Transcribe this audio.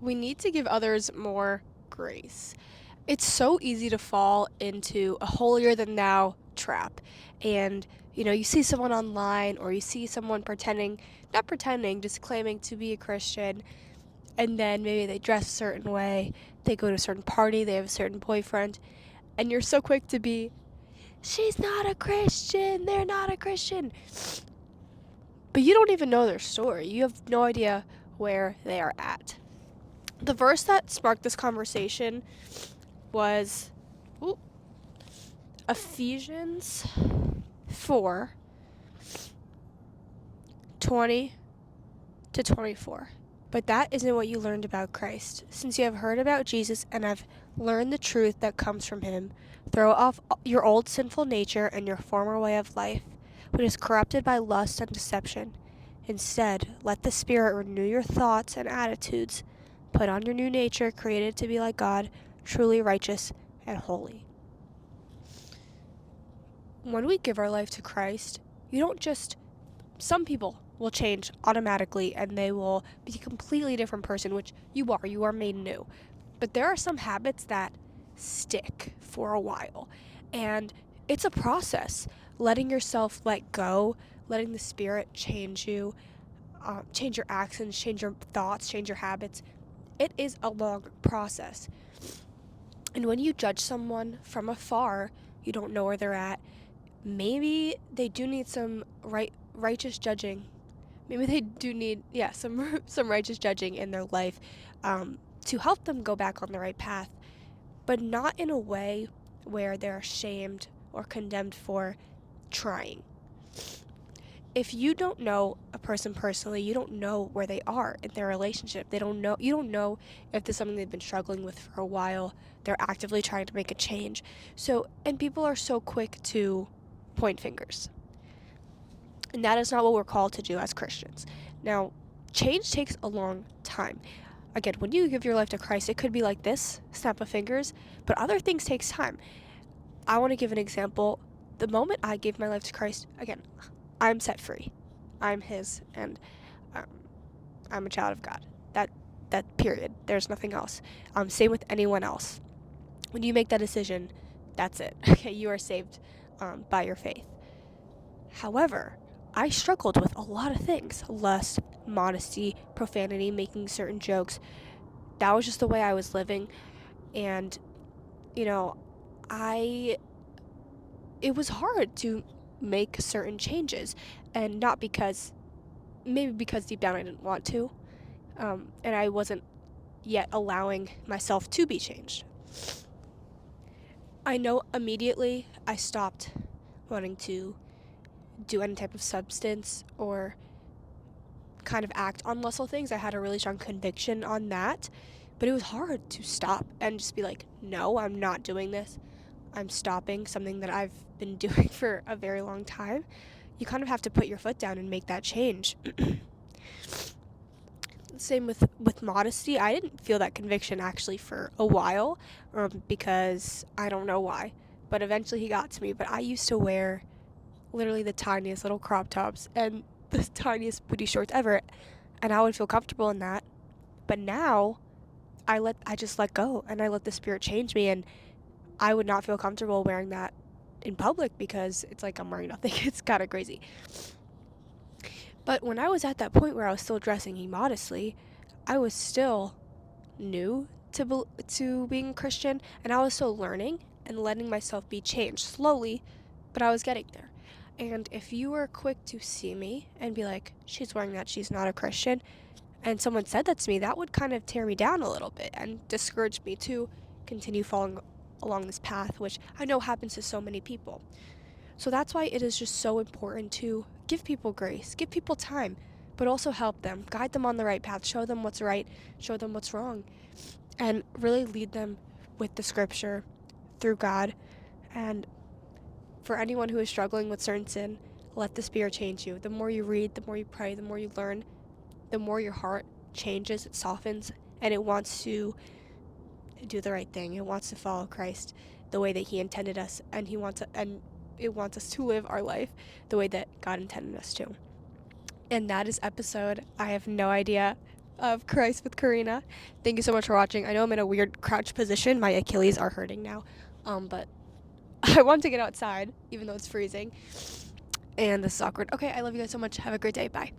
We need to give others more grace. It's so easy to fall into a holier than thou trap. And, you see someone online or you see someone pretending, not pretending, just claiming to be a Christian, and then maybe they dress a certain way, they go to a certain party, they have a certain boyfriend, and you're so quick to be, she's not a Christian, they're not a Christian. But you don't even know their story. You have no idea where they are at. The verse that sparked this conversation was Ephesians 4:20 to 24. But that isn't what you learned about Christ. Since you have heard about Jesus and have learned the truth that comes from him, throw off your old sinful nature and your former way of life, which is corrupted by lust and deception. Instead, let the Spirit renew your thoughts and attitudes. Put on your new nature, created to be like God, truly righteous and holy. When we give our life to Christ, you don't just, some people will change automatically and they will be a completely different person, which you are made new. But there are some habits that stick for a while. And it's a process. Letting yourself let go, letting the Spirit change you, change your actions, change your thoughts, change your habits. It is a long process. And when you judge someone from afar, you don't know where they're at. Maybe they do need some righteous judging. Maybe they do need, some righteous judging in their life to help them go back on the right path, but not in a way where they're ashamed or condemned for trying. If you don't know a person personally, you don't know where they are in their relationship. You don't know if there's something they've been struggling with for a while. They're actively trying to make a change. And people are so quick to point fingers. And that is not what we're called to do as Christians. Now, change takes a long time. Again, when you give your life to Christ, it could be like this, snap of fingers, but other things takes time. I want to give an example. The moment I gave my life to Christ, again, I'm set free. I'm his, and um, I'm a child of God. That period. There's nothing else. Same with anyone else. When you make that decision, that's it. Okay, you are saved by your faith. However, I struggled with a lot of things: lust, modesty, profanity, making certain jokes. That was just the way I was living, and you know, I it was hard to make certain changes, and not because maybe because deep down I didn't want to, and I wasn't yet allowing myself to be changed. I know immediately I stopped wanting to do any type of substance or kind of act on lustful things. I had a really strong conviction on that, but it was hard to stop and just be like, no, I'm not doing this. I'm stopping something that I've been doing for a very long time. You kind of have to put your foot down and make that change. Same with modesty. I didn't feel that conviction actually for a while, because I don't know why, but eventually he got to me. But I used to wear literally the tiniest little crop tops and the tiniest booty shorts ever, and I would feel comfortable in that. But now I just let go and I let the Spirit change me, and I would not feel comfortable wearing that in public because it's like I'm wearing nothing. It's kind of crazy. But when I was at that point where I was still dressing immodestly, I was still new to being a Christian, and I was still learning and letting myself be changed slowly, but I was getting there. And if you were quick to see me and be like, she's wearing that, she's not a Christian, and someone said that to me, that would kind of tear me down a little bit and discourage me to continue following along this path, which I know happens to so many people. So that's why it is just so important to give people grace, give people time, but also help them, guide them on the right path, show them what's right, show them what's wrong, and really lead them with the scripture through God. And for anyone who is struggling with certain sin, let the Spirit change you. The more you read, the more you pray, the more you learn, the more your heart changes, it softens, and it wants to do the right thing. It wants to follow Christ the way that he intended us, and it wants us to live our life the way that God intended us to. And that is episode. I have no idea of Christ with Karina. Thank you so much for watching. I know I'm in a weird crouch position. My Achilles are hurting now. But I want to get outside, even though it's freezing. And this is awkward. Okay, I love you guys so much. Have a great day. Bye.